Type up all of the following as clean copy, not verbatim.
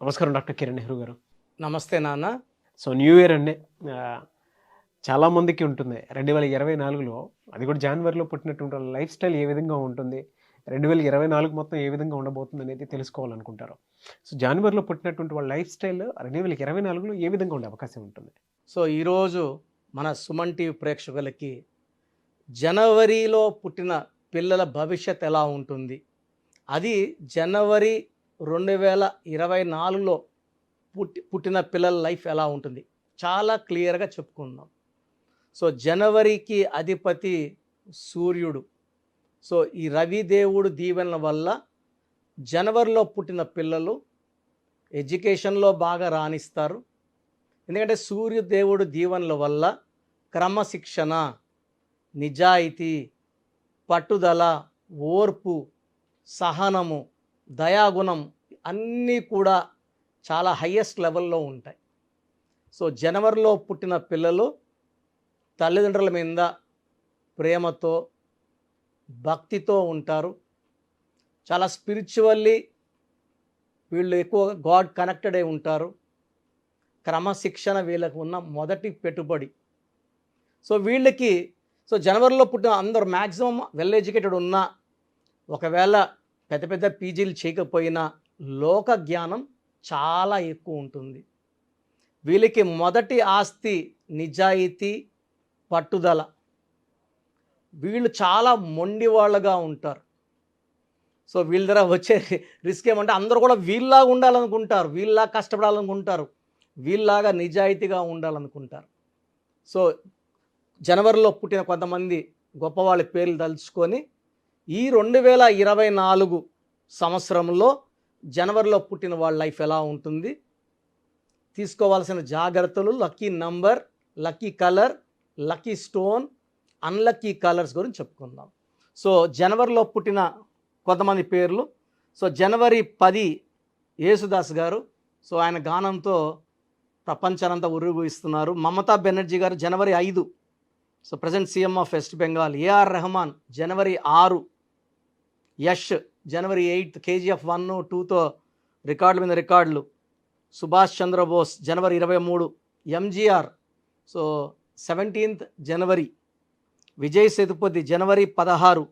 నమస్కారం డాక్టర్ కిరణ్ నెహ్రూ గారు. నమస్తే నాన్న. సో న్యూ ఇయర్ అండి. ఆహ్, చాలామందికి ఉంటుంది. 2024లో అది కూడా జాన్వరిలో పుట్టినటువంటి వాళ్ళ లైఫ్ స్టైల్ ఏ విధంగా ఉంటుంది? 2024 మొత్తం ఏ విధంగా ఉండబోతుందనేది తెలుసుకోవాలనుకుంటారు. సో జాన్వరిలో పుట్టినటువంటి వాళ్ళ లైఫ్ స్టైల్ 2024లో ఏ విధంగా ఉండే అవకాశం ఉంటుంది? సో ఈరోజు మన సుమన్ టీవీ ప్రేక్షకులకి జనవరిలో పుట్టిన పిల్లల భవిష్యత్ ఎలా ఉంటుంది, అది జనవరి 2024లో పుట్టిన పిల్లల లైఫ్ ఎలా ఉంటుంది చాలా క్లియర్గా చెప్పుకుందాం. సో జనవరికి అధిపతి సూర్యుడు. సో ఈ రవిదేవుడు దీవెనల వల్ల జనవరిలో పుట్టిన పిల్లలు ఎడ్యుకేషన్లో బాగా రాణిస్తారు. ఎందుకంటే సూర్యదేవుడు దీవెనల వల్ల క్రమశిక్షణ, నిజాయితీ, పట్టుదల, ఓర్పు, సహనము, దయాగుణం అన్నీ కూడా చాలా హయ్యెస్ట్ లెవెల్లో ఉంటాయి. సో జనవరిలో పుట్టిన పిల్లలు తల్లిదండ్రుల మీద ప్రేమతో, భక్తితో ఉంటారు. చాలా స్పిరిచువల్లీ వీళ్ళు ఎక్కువగా గాడ్ కనెక్టెడ్ అయి ఉంటారు. క్రమశిక్షణ వీళ్ళకు ఉన్న మొదటి పెట్టుబడి. సో వీళ్ళకి జనవరిలో పుట్టిన అందరూ మ్యాక్సిమం వెల్ ఎడ్యుకేటెడ్ ఉన్నా, ఒకవేళ పెద్ద పెద్ద పీజీలు చేయకపోయినా లోక జ్ఞానం చాలా ఎక్కువ ఉంటుంది. వీళ్ళకి మొదటి ఆస్తి నిజాయితీ, పట్టుదల. వీళ్ళు చాలా మొండి వాళ్ళుగా ఉంటారు. సో వీళ్ళ దగ్గర వచ్చే రిస్క్ ఏమంటే అందరూ కూడా వీళ్ళలాగా ఉండాలనుకుంటారు, వీళ్ళలాగా కష్టపడాలనుకుంటారు, వీళ్ళలాగా నిజాయితీగా ఉండాలనుకుంటారు. సో జనవరిలో పుట్టిన కొంతమంది గొప్పవాళ్ళ పేర్లు తలుచుకొని ఈ 2024 సంవత్సరంలో జనవరిలో పుట్టిన వాళ్ళ లైఫ్ ఎలా ఉంటుంది, తీసుకోవాల్సిన జాగ్రత్తలు, lucky number, lucky colour, lucky stone, unlucky colours గురించి చెప్పుకుందాం. సో జనవరిలో పుట్టిన కొంతమంది పేర్లు. సో జనవరి 10 యేసుదాస్ గారు. సో ఆయన గానంతో ప్రపంచానంతా ఉర్రూగిస్తున్నారు. మమతా బెనర్జీ గారు జనవరి 5. So present CM of West Bengal. A R Rahman జనవరి 6. యష్ జనవరి 8. కేజీఎఫ్ 1, 2తో రికార్డుల మీద రికార్డులు. సుభాష్ చంద్రబోస్ జనవరి 23. ఎంజీఆర్ సో 17th జనవరి. విజయ్ సేతుపతి జనవరి 16.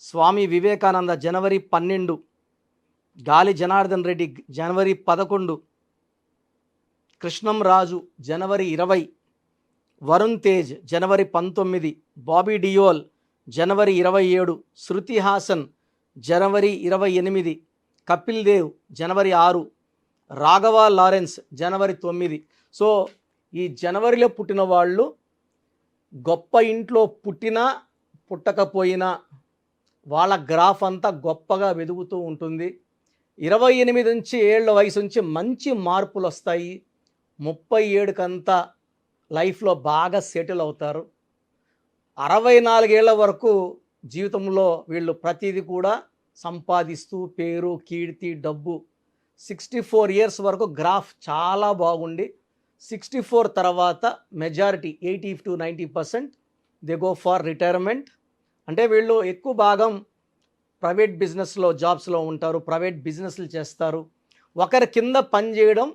స్వామి వివేకానంద జనవరి 12. గాలి జనార్దన్ రెడ్డి జనవరి 11. కృష్ణం రాజు జనవరి 20. వరుణ్ తేజ్ జనవరి 19. బాబీ డియోల్ జనవరి 27. శృతి హాసన్ జనవరి 28. కపిల్ దేవ్ జనవరి 6. రాఘవ లారెన్స్ జనవరి 9. సో ఈ జనవరిలో పుట్టిన వాళ్ళు గొప్ప ఇంట్లో పుట్టినా పుట్టకపోయినా వాళ్ళ గ్రాఫ్ అంతా గొప్పగా వెదుగుతూ ఉంటుంది. 28 నుంచి 7 వయసు నుంచి మంచి మార్పులు వస్తాయి. 37 కంతా లైఫ్లో బాగా సెటిల్ అవుతారు. 64 ఏళ్ల వరకు జీవితంలో వీళ్ళు ప్రతిదీ కూడా సంపాదిస్తూ పేరు, కీర్తి, డబ్బు. 64 ఇయర్స్ వరకు గ్రాఫ్ చాలా బాగుండి 64 తర్వాత majority 80 to 90% they go for retirement. అంటే వీళ్ళు ఎక్కువ భాగం ప్రైవేట్ బిజినెస్లో జాబ్స్లో ఉంటారు, ప్రైవేట్ బిజినెస్లు చేస్తారు. ఒకరి కింద పని చేయడం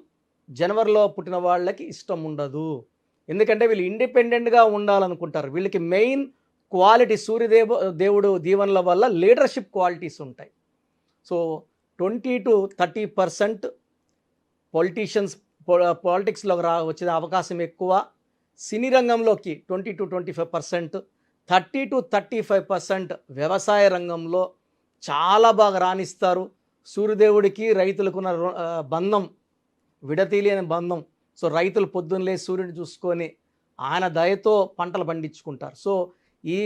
జనవరిలో పుట్టిన వాళ్ళకి ఇష్టం ఉండదు. ఎందుకంటే వీళ్ళు ఇండిపెండెంట్గా ఉండాలనుకుంటారు. వీళ్ళకి మెయిన్ క్వాలిటీ దేవుడు దీవెనల వల్ల లీడర్షిప్ క్వాలిటీస్ ఉంటాయి. సో 20 to 30% పొలిటీషియన్స్ పాలిటిక్స్లో వచ్చే అవకాశం ఎక్కువ. సినీ రంగంలోకి 20 to 25%, 30 to 35% వ్యవసాయ రంగంలో చాలా బాగా రాణిస్తారు. సూర్యదేవుడికి రైతులకున్న బంధం విడతీయలేని బంధం. సో రైతులు పొద్దున్నలే సూర్యుని చూసుకొని ఆయన దయతో పంటలు పండించుకుంటారు. సో ఈ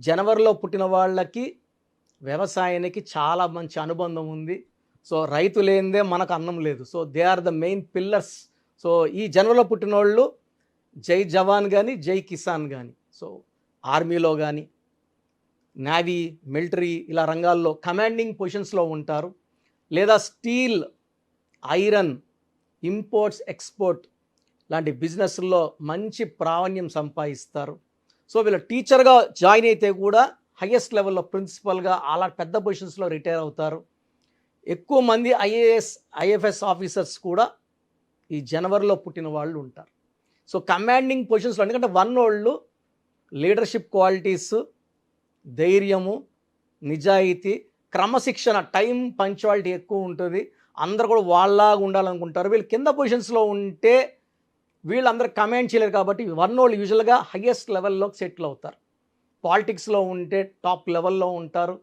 జనవరిలో పుట్టిన వాళ్ళకి వ్యవసాయానికి చాలా మంచి అనుబంధం ఉంది. సో రైతు లేనిదే మనకు అన్నం లేదు. So they are the main pillars. So ఈ జనవరిలో పుట్టిన వాళ్ళు జై జవాన్ కానీ, జై కిసాన్ కానీ, సో ఆర్మీలో కానీ, నేవీ, మిలిటరీ ఇలా రంగాల్లో కమాండింగ్ పొజిషన్స్లో ఉంటారు. లేదా స్టీల్, ఐరన్, ఇంపోర్ట్స్, ఎక్స్పోర్ట్ లాంటి బిజినెస్ల్లో మంచి ప్రావీణ్యం సంపాదిస్తారు. సో వీళ్ళు టీచర్గా జాయిన్ అయితే కూడా హయ్యెస్ట్ లెవెల్లో ప్రిన్సిపల్గా అలా పెద్ద పొజిషన్స్లో రిటైర్ అవుతారు. ఎక్కువ మంది ఐఎఫ్ఎస్ ఆఫీసర్స్ కూడా ఈ జనవరిలో పుట్టిన వాళ్ళు ఉంటారు. సో కమాండింగ్ పొజిషన్స్లో, ఎందుకంటే 1 వాళ్ళు లీడర్షిప్ క్వాలిటీస్, ధైర్యము, నిజాయితీ, క్రమశిక్షణ, టైం పంక్చువాలిటీ ఎక్కువ ఉంటుంది. అందరు కూడా వాళ్ళలాగా ఉండాలనుకుంటారు. వీళ్ళు కింద పొజిషన్స్లో ఉంటే వీళ్ళందరూ కమాండ్ చేయలేరు కాబట్టి 1 వాళ్ళు యూజువల్గా హయ్యెస్ట్ లెవెల్లో సెటిల్ అవుతారు. పాలిటిక్స్లో ఉంటే టాప్ లెవెల్లో ఉంటారు.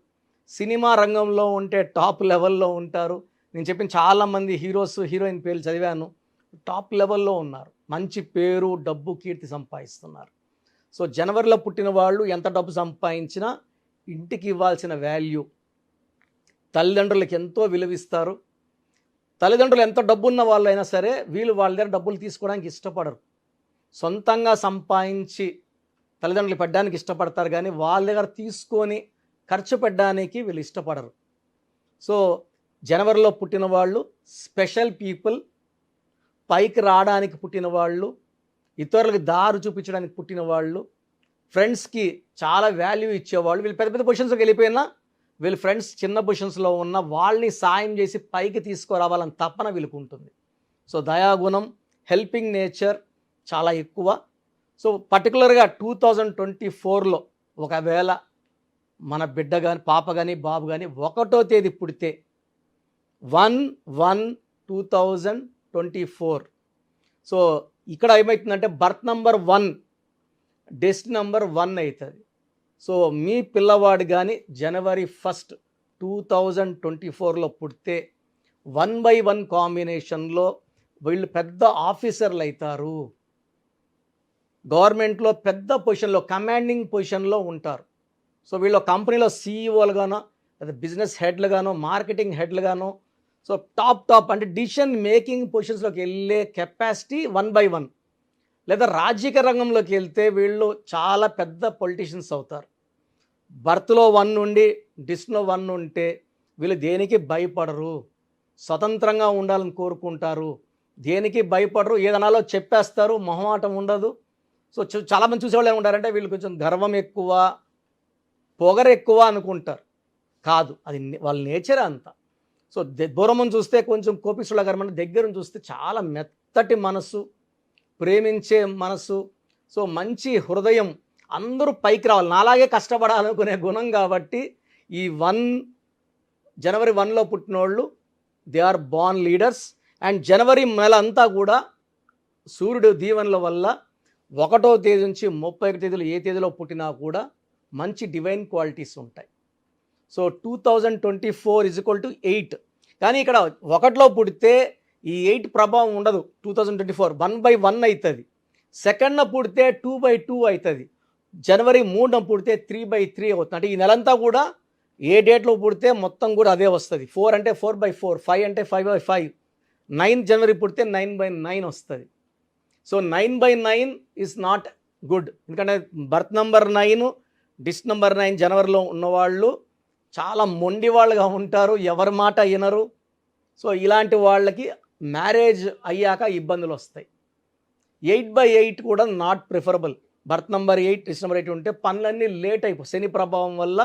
సినిమా రంగంలో ఉంటే టాప్ లెవెల్లో ఉంటారు. నేను చెప్పిన చాలామంది హీరోస్, హీరోయిన్ పేర్లు చదివాను, టాప్ లెవెల్లో ఉన్నారు. మంచి పేరు, డబ్బు, కీర్తి సంపాదిస్తున్నారు. సో జనవరిలో పుట్టిన వాళ్ళు ఎంత డబ్బు సంపాదించినా ఇంటికి ఇవ్వాల్సిన వాల్యూ, తల్లిదండ్రులకి ఎంతో విలువిస్తారు. తల్లిదండ్రులు ఎంత డబ్బున్న వాళ్ళైనా సరే వీళ్ళు వాళ్ళ దగ్గర డబ్బులు తీసుకోవడానికి ఇష్టపడరు. సొంతంగా సంపాదించి తల్లిదండ్రులు పెట్టడానికి ఇష్టపడతారు, కానీ వాళ్ళ దగ్గర తీసుకొని ఖర్చు పెట్టడానికి వీళ్ళు ఇష్టపడరు. సో జనవరిలో పుట్టిన వాళ్ళు స్పెషల్ పీపుల్, పైకి రావడానికి పుట్టిన వాళ్ళు, ఇతరులకు దారి చూపించడానికి పుట్టిన వాళ్ళు, ఫ్రెండ్స్కి చాలా వాల్యూ ఇచ్చేవాళ్ళు. వీళ్ళు పెద్ద పెద్ద పొజిషన్స్కి వెళ్ళిపోయినా వీళ్ళ ఫ్రెండ్స్ చిన్న పొజిషన్స్లో ఉన్న వాళ్ళని సాయం చేసి పైకి తీసుకురావాలని తపన వీళ్ళకు ఉంటుంది. సో దయాగుణం, హెల్పింగ్ నేచర్ చాలా ఎక్కువ. సో పర్టికులర్గా 2024లో ఒకవేళ మన బిడ్డ కానీ, పాప కానీ, బాబు కానీ 1వ తేదీ పుడితే 1/1/2024, సో ఇక్కడ ఏమవుతుందంటే బర్త్ నంబర్ 1, డెస్టినీ నంబర్ 1 అవుతుంది. సో మీ పిల్లవాడు కానీ జనవరి 1 2024లో పుడితే 1/1 కాంబినేషన్లో వీళ్ళు పెద్ద ఆఫీసర్లు అవుతారు. గవర్నమెంట్లో పెద్ద పొజిషన్లో, కమాండింగ్ పొజిషన్లో ఉంటారు. సో వీళ్ళు కంపెనీలో సీఈఓలుగానో, లేదా బిజినెస్ హెడ్లుగానో, మార్కెటింగ్ హెడ్లుగానో, సో టాప్ అంటే డిసిషన్ మేకింగ్ పొజిషన్స్లోకి వెళ్ళే కెపాసిటీ 1/1. లేదా రాజకీయ రంగంలోకి వెళ్తే వీళ్ళు చాలా పెద్ద పొలిటీషియన్స్ అవుతారు. బర్త్లో 1 నుండి డిస్లో 1 ఉంటే వీళ్ళు దేనికి భయపడరు, స్వతంత్రంగా ఉండాలని కోరుకుంటారు, దేనికి భయపడరు, ఏదనాలో చెప్పేస్తారు, మొహమాటం ఉండదు. సో చాలామంది చూసేవాళ్ళు ఏమంటారంటే వీళ్ళు కొంచెం గర్వం ఎక్కువ, పొగరు ఎక్కువ అనుకుంటారు. కాదు, అది వాళ్ళ నేచరే అంత. సో దూరం చూస్తే కొంచెం కోపిస్తుల గారు, మన దగ్గర చూస్తే చాలా మెత్తటి మనసు, ప్రేమించే మనసు, సో మంచి హృదయం, అందరూ పైకి రావాలి, నాలాగే కష్టపడాలనుకునే గుణం. కాబట్టి ఈ జనవరి 1లో పుట్టిన వాళ్ళు they are born leaders. And జనవరి నెల అంతా కూడా సూర్యుడు దీవెనల వల్ల 1వ తేదీ నుంచి 31 తేదీలు ఏ తేదీలో పుట్టినా కూడా మంచి డివైన్ క్వాలిటీస్ ఉంటాయి. సో 2024 = 8. కానీ ఇక్కడ 1లో పుడితే ఈ 8 ప్రభావం ఉండదు. 2024 1/1 అవుతుంది. 2న పుడితే 2/2 అవుతుంది. జనవరి 3న పుడితే 3/3 అవుతుంది. అంటే ఈ నెలంతా కూడా ఏ డేట్లో పుడితే మొత్తం కూడా అదే వస్తుంది. 4 అంటే 4/4, 5 అంటే 5/5, 9 జనవరి పుడితే 9/9 వస్తుంది. So 9/9 is not good. ఎందుకంటే బర్త్ నంబర్ 9, డిస్ నంబర్ 9 జనవరిలో ఉన్నవాళ్ళు చాలా మొండి వాళ్ళుగా ఉంటారు, ఎవరి మాట వినరు. సో ఇలాంటి వాళ్ళకి మ్యారేజ్ అయ్యాక ఇబ్బందులు వస్తాయి. 8/8 కూడా not preferable. Birth number 8, this number 8 ఉంటే పనులన్నీ లేట్ అయిపోయి, శని ప్రభావం వల్ల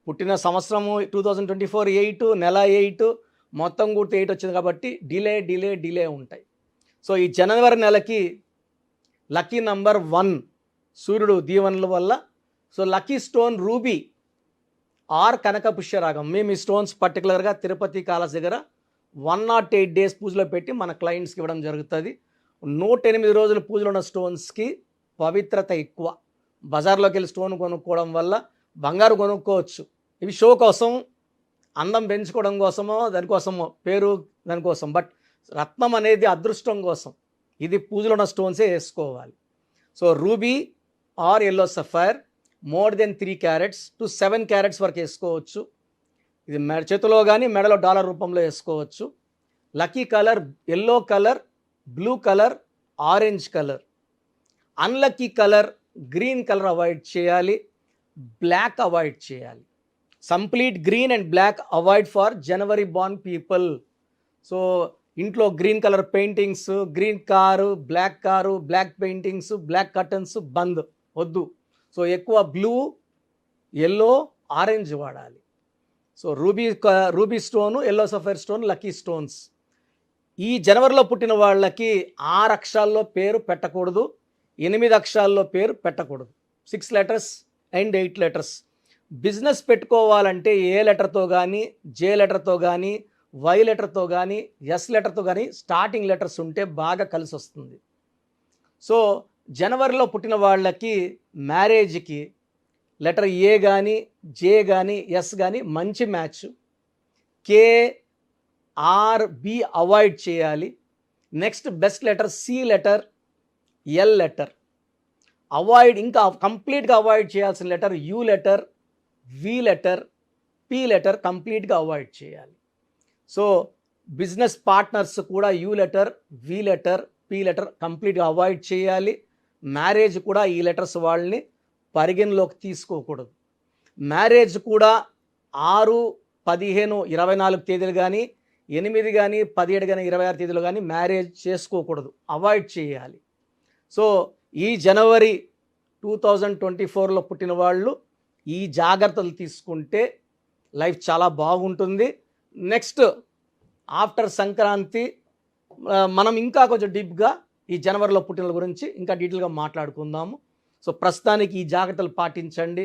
పుట్టిన సంవత్సరము 2024 8, నెల 8, మొత్తం కూడా 8 వచ్చింది కాబట్టి డిలే ఉంటాయి. సో ఈ జనవరి నెలకి లక్కీ నంబర్ 1 సూర్యుడు దీవెనల వల్ల. So lucky stone ruby or కనక పుష్యరాగం. మేము ఈ స్టోన్స్ పర్టికులర్గా తిరుపతి కాలస్ దగ్గర 108 డేస్ పూజలో పెట్టి మన క్లయింట్స్కి ఇవ్వడం జరుగుతుంది. 108 రోజులు పూజలో ఉన్న స్టోన్స్కి పవిత్రత ఎక్కువ. బజార్లోకి వెళ్ళి స్టోన్ కొనుక్కోవడం వల్ల బంగారు కొనుక్కోవచ్చు, ఇవి షో కోసం, అందం పెంచుకోవడం కోసమో, దానికోసమో, పేరు దానికోసం. బట్ రత్నం అనేది అదృష్టం కోసం, ఇది పూజలో ఉన్న స్టోన్సే వేసుకోవాలి. So ruby or yellow sapphire more than 3 carats to 7 carats వరకు వేసుకోవచ్చు. ఇది చేతిలో కానీ మెడలో డాలర్ రూపంలో వేసుకోవచ్చు. Lucky colour yellow colour, blue colour, orange colour. Unlucky colour green colour avoid చేయాలి, బ్లాక్ అవాయిడ్ చేయాలి. Complete green and black avoid for January born people. So ఇంట్లో green colour paintings, green car, black paintings, black curtains బంద్, వద్దు. So ఎక్కువ blue, yellow, orange వాడాలి. So ruby stone, yellow sapphire stone, lucky stones. ఈ జనవరిలో పుట్టిన వాళ్ళకి 6 అక్షరాల్లో పేరు పెట్టకూడదు, 8 అక్షరాల్లో పేరు పెట్టకూడదు. 6 లెటర్స్ అండ్ 8 లెటర్స్. బిజినెస్ పెట్టుకోవాలంటే ఏ లెటర్తో కానీ, జే లెటర్తో కానీ, వై లెటర్తో కానీ, ఎస్ లెటర్తో కానీ స్టార్టింగ్ లెటర్స్ ఉంటే బాగా కలిసి వస్తుంది. సో జనవరిలో పుట్టిన వాళ్ళకి మ్యారేజ్కి లెటర్ ఏ కానీ, జే కానీ, ఎస్ కానీ మంచి match. K, R, B avoid చేయాలి. Next best letter C letter, L letter avoid. ఇంకా కంప్లీట్గా అవాయిడ్ చేయాల్సిన letter U letter, V letter, P letter కంప్లీట్గా అవాయిడ్ చేయాలి. సో బిజినెస్ పార్ట్నర్స్ కూడా U letter, V letter, P letter కంప్లీట్గా avoid చేయాలి. Marriage కూడా ఈ లెటర్స్ వాళ్ళని పరిగణలోకి తీసుకోకూడదు. మ్యారేజ్ కూడా 6, 15, 24 తేదీలు కానీ, 8 కానీ, 17 కానీ, 26 తేదీలు కానీ మ్యారేజ్ చేసుకోకూడదు, అవాయిడ్ చేయాలి. సో ఈ జనవరి 2024లో పుట్టిన వాళ్ళు ఈ జాగ్రత్తలు తీసుకుంటే లైఫ్ చాలా బాగుంటుంది. నెక్స్ట్ ఆఫ్టర్ సంక్రాంతి మనం ఇంకా కొంచెం డీప్గా ఈ జనవరిలో పుట్టిన వాళ్ళ గురించి ఇంకా డీటెయిల్గా మాట్లాడుకుందాము. సో ప్రస్తుతానికి ఈ జాగ్రత్తలు పాటించండి,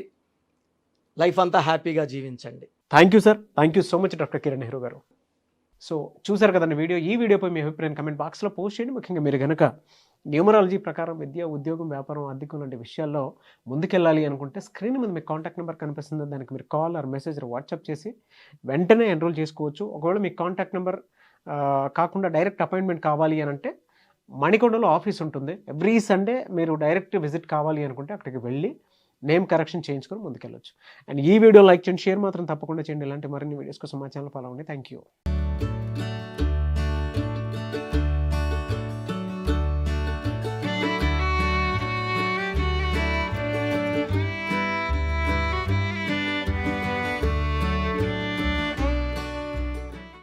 లైఫ్ అంతా హ్యాపీగా జీవించండి. Thank you sir, thank you so much doctor Kiran Nehru గారు. సో చూసారు కదండి వీడియో. ఈ వీడియోపై మీ అభిప్రాయం కమెంట్ బాక్స్లో పోస్ట్ చేయండి. ముఖ్యంగా మీరు కనుక న్యూమరాలజీ ప్రకారం విద్య, ఉద్యోగం, వ్యాపారం, ఆర్థికం లాంటి విషయాల్లో ముందుకెళ్ళాలి అనుకుంటే స్క్రీన్ మీద మీకు కాంటాక్ట్ నెంబర్ కనిపిస్తుంది. దానికి మీరు కాల్ ఆర్ మెసేజ్ వాట్సాప్ చేసి వెంటనే ఎన్రోల్ చేసుకోవచ్చు. ఒకవేళ మీకు కాంటాక్ట్ నెంబర్ కాకుండా డైరెక్ట్ అపాయింట్మెంట్ కావాలి అని అంటే మణికొండలో ఆఫీస్ ఉంటుంది. ఎవ్రీ సండే మీరు డైరెక్ట్ విజిట్ కావాలి అనుకుంటే అక్కడికి వెళ్ళి నేమ్ కరెక్షన్ చేయించుకొని ముందుకెళ్ళొచ్చు. అండ్ ఈ వీడియో లైక్ చేయండి, షేర్ మాత్రం తప్పకుండా చేయండి. ఇలాంటి మరిన్ని వీడియోస్ కోసం మా ఛానల్ ఫాలో అవ్వండి. Thank you.